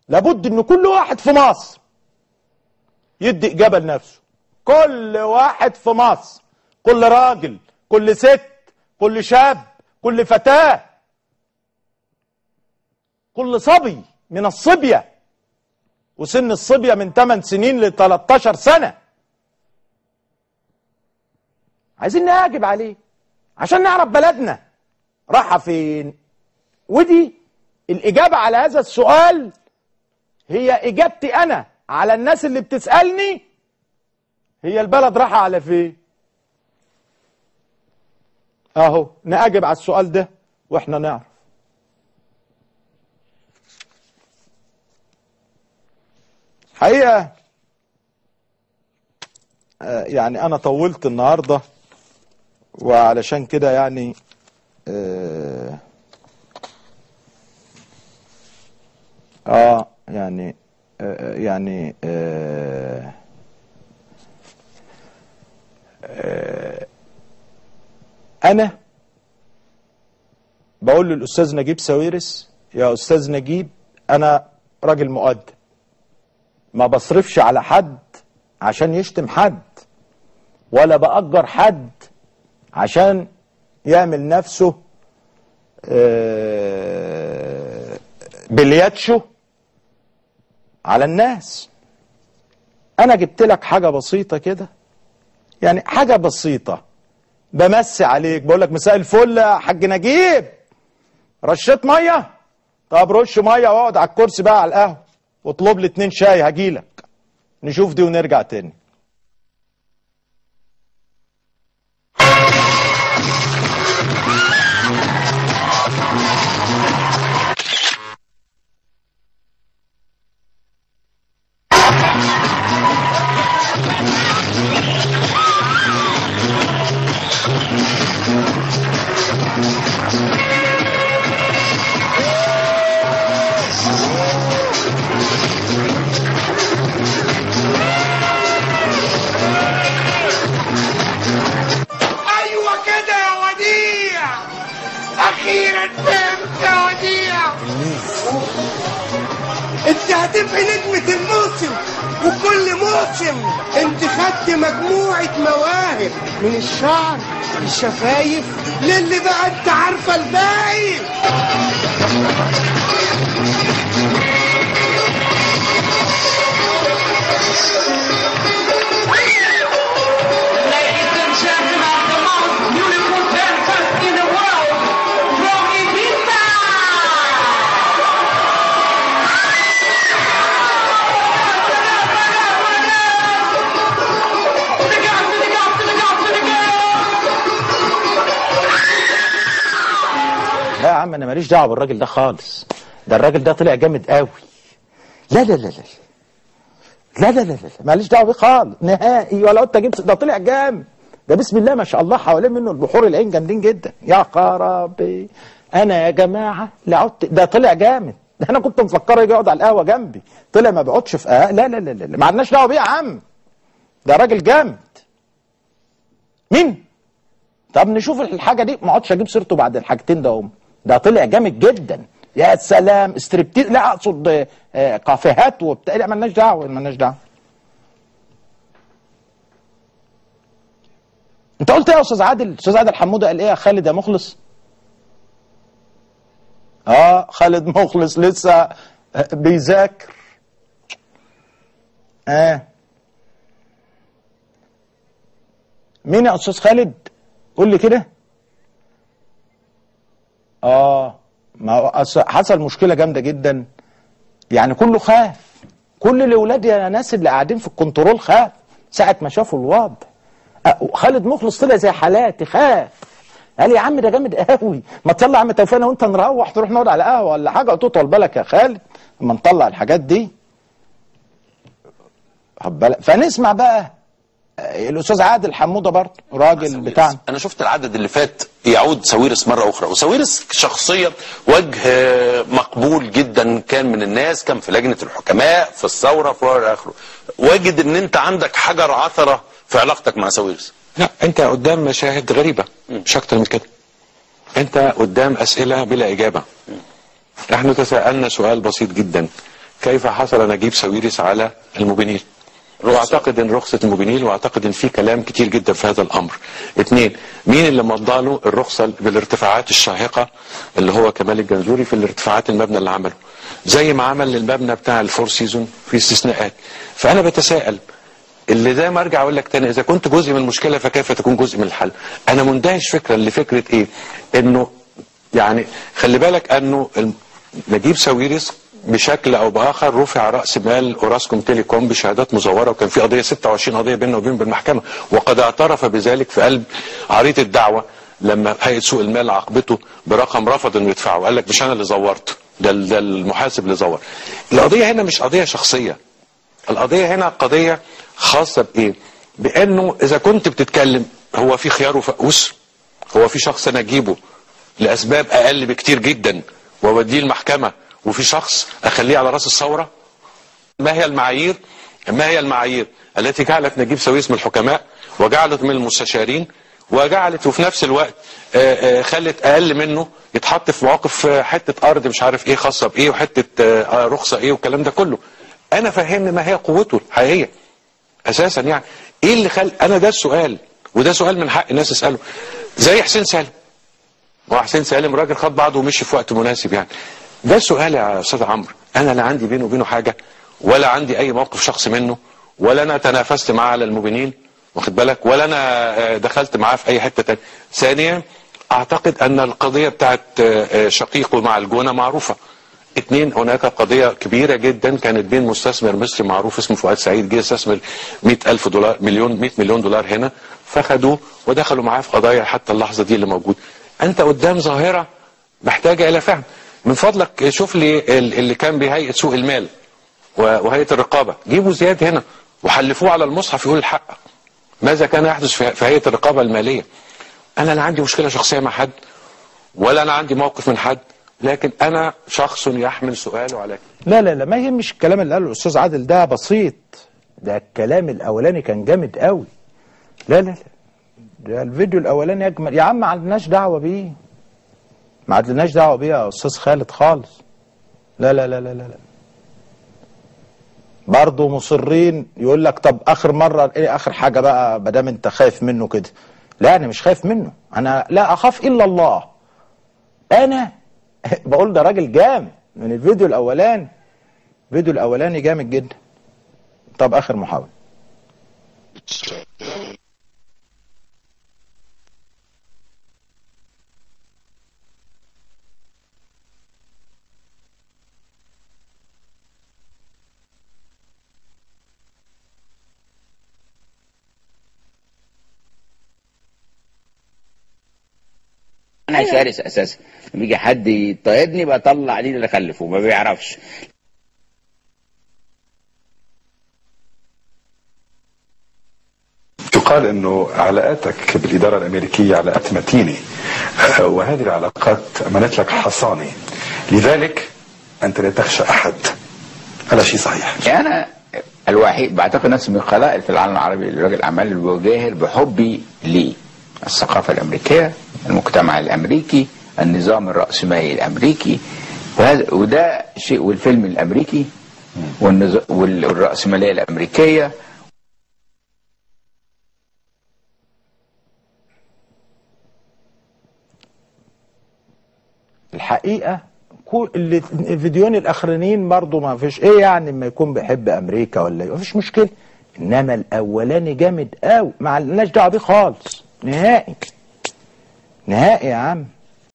لابد ان كل واحد في مصر يدي اجابه لنفسه. كل واحد في مصر، كل راجل، كل ست، كل شاب، كل فتاه، كل صبي من الصبيه، وسن الصبيه من 8 سنين ل 13 سنه، عايزين نجاوب عليه عشان نعرف بلدنا رايحه فين. ودي الاجابه على هذا السؤال هي اجابتي انا على الناس اللي بتسالني، هي البلد رايحه على فين. اهو نجاوب على السؤال ده واحنا نعرف. حقيقه يعني انا طولت النهارده، وعلشان كده يعني انا بقول للاستاذ نجيب ساويرس: يا استاذ نجيب، انا راجل مؤدب، ما بصرفش على حد عشان يشتم حد، ولا بأجر حد عشان يعمل نفسه بلياتشو على الناس. انا جبت لك حاجة بسيطة كده، يعني حاجة بسيطة بمسي عليك، بقول لك مساء الفل يا حاج نجيب، رشيت مية؟ طب رش مية واقعد على الكرسي بقى على القهوة واطلب لي 2 شاي، هجيلك نشوف دي ونرجع تاني. اخيرا فهمت يا وديع. انت هتبقي نجمة الموسم، وكل موسم انت خدت مجموعة مواهب، من الشعر للشفايف للي بقى انت عارفة الباقي. لا يا عم، انا ماليش دعوه بالراجل ده خالص، ده الراجل ده طلع جامد قوي. لا لا لا لا لا لا لا لا، ماليش دعوه بيه خالص نهائي، ولا قلت اجيب، ده طلع جامد، ده بسم الله ما شاء الله حوالين منه البحور العين جامدين جدا. يا خرابي، انا يا جماعه لا عدت، ده طلع جامد، ده انا كنت مفكره يجي يقعد على القهوه جنبي، طلع ما بيقعدش في لا لا لا لا، ما عندناش دعوه بيه يا عم، ده راجل جامد. مين؟ طب نشوف الحاجه دي، ما اقعدش اجيب سيرته بعد الحاجتين ده هم. ده طلع جامد جدا. يا سلام، استريبتيز، لا اقصد كافيهات وبتاع، لا مالناش دعوه، مالناش دعوه. انت قلت ايه يا استاذ عادل؟ استاذ عادل حموده قال ايه يا خالد يا مخلص؟ خالد مخلص لسه بيذاكر. مين يا استاذ خالد؟ قول لي كده. ما حصل مشكله جامده جدا، يعني كله خاف، كل الاولاد يا ناس اللي قاعدين في الكنترول خاف ساعه ما شافوا الوضع. خالد مخلص طلع زي حالاتي، خاف، قال يا عم ده جامد قوي، ما تطلع يا عم توفيق انا وانت نروح تروح نقعد على قهوه ولا حاجه، قلت له طول بالك يا خالد اما نطلع الحاجات دي. فنسمع بقى الاستاذ عادل حموده برضه راجل بتاعنا. انا شفت العدد اللي فات يعود ساويرس مره اخرى، وساويرس شخصيا وجه مقبول جدا كان من الناس، كان في لجنه الحكماء في الثوره في اخره. واجد ان انت عندك حجر عثره في علاقتك مع ساويرس. لا، انت قدام مشاهد غريبه مش اكتر من كده. انت قدام اسئله بلا اجابه. احنا تساءلنا سؤال بسيط جدا: كيف حصل نجيب ساويرس على الموبينيل، واعتقد ان رخصة الموبينيل، واعتقد ان في كلام كتير جدا في هذا الامر. 2، مين اللي مضى له الرخصة بالارتفاعات الشاهقة اللي هو كمال الجنزوري في الارتفاعات المبنى اللي عمله، زي ما عمل المبنى بتاع الفور سيزون في استثناءات. فانا بتساءل اللي زي ما ارجع اقول لك تاني، اذا كنت جزء من المشكله فكيف تكون جزء من الحل؟ انا مندهش فكرا لفكره ايه؟ انه يعني خلي بالك انه نجيب ساويرس بشكل او باخر رفع راس مال اوراسكوم تيليكوم بشهادات مزوره، وكان في قضيه 26 قضيه بيننا وبين بالمحكمه، وقد اعترف بذلك في قلب عريضه الدعوه لما هيئه سوق المال عاقبته برقم رفض انه يدفعه، وقال لك مش انا اللي زورت، ده المحاسب اللي زور. القضيه هنا مش قضيه شخصيه، القضيه هنا قضيه خاصه بايه؟ بانه اذا كنت بتتكلم هو في خيار وفقوس، هو في شخص انا اجيبه لاسباب اقل بكتير جدا واوديه المحكمه، وفي شخص اخليه على راس الثوره. ما هي المعايير التي جعلت نجيب ساويرس من الحكماء، وجعلت من المستشارين، وجعلت وفي نفس الوقت خلت اقل منه يتحط في مواقف حته ارض مش عارف ايه خاصه بايه، وحته رخصه ايه والكلام ده كله؟ انا فهمني ما هي قوته الحقيقيه اساسا. يعني ايه اللي انا ده السؤال، وده سؤال من حق الناس اساله. زي حسين سالم، هو حسين سالم راجل خد بعضه ومشي في وقت مناسب، يعني ده السؤال يا استاذ عمرو. انا لا عندي بينه وبينه حاجه، ولا عندي اي موقف شخصي منه، ولا انا تنافست معاه على الموبينيل واخد بالك، ولا انا دخلت معاه في اي حته تانية. ثانيا اعتقد ان القضيه بتاعت شقيقه مع الجونه معروفه. 2، هناك قضيه كبيره جدا كانت بين مستثمر مصري معروف اسمه فؤاد سعيد، جه استثمر 100,000 دولار 100 مليون دولار هنا، فخدوه ودخلوا معاه في قضايا حتى اللحظه دي اللي موجود. انت قدام ظاهره محتاجه الى فهم. من فضلك شوف لي اللي كان بهيئه سوق المال وهيئه الرقابه، جيبوا زياد هنا وحلفوه على المصحف يقول الحق. ماذا كان يحدث في هيئه الرقابه الماليه؟ انا لا عندي مشكله شخصيه مع حد، ولا انا عندي موقف من حد، لكن انا شخص يحمل سؤاله على لا ما يهمش الكلام اللي قاله الاستاذ عادل، ده بسيط، ده الكلام الاولاني كان جامد قوي. لا ده الفيديو الاولاني اجمل يا عم، ما عندناش دعوه بيه، ما عندناش دعوه بيه يا استاذ خالد خالص. لا برضه مصرين يقول لك طب اخر مره ايه اخر حاجه بقى ما دام انت خايف منه كده. لا انا مش خايف منه، انا لا اخاف الا الله. انا بقول ده راجل جامد من الفيديو الاولاني، الفيديو الاولاني جامد جدا. طب اخر محاولة. انا شرس اساسا، بيجي حد يطيبني بطلع عليه اللي خلفه ما بيعرفش. يقال انه علاقاتك بالاداره الامريكيه علاقات متينه، وهذه العلاقات امنت لك حصانه، لذلك انت لا تخشى احد. هذا شيء صحيح؟ انا الوحيد بعتقد نفسي من القلائل في العالم العربي رجل اعمال اللي بجاهر بحبي للثقافه الامريكيه، المجتمع الامريكي، النظام الرأسمالي الامريكي، وده شيء، والفيلم الامريكي والرأسمالية الامريكيه. الحقيقه الفيديوهين الاخرانيين برضو ما فيش ايه يعني ما يكون بيحب امريكا ولا ايه، ما فيش مشكله، انما الاولاني جامد قوي، ما لناش دعوه بيه خالص نهائي نهائي يا عم.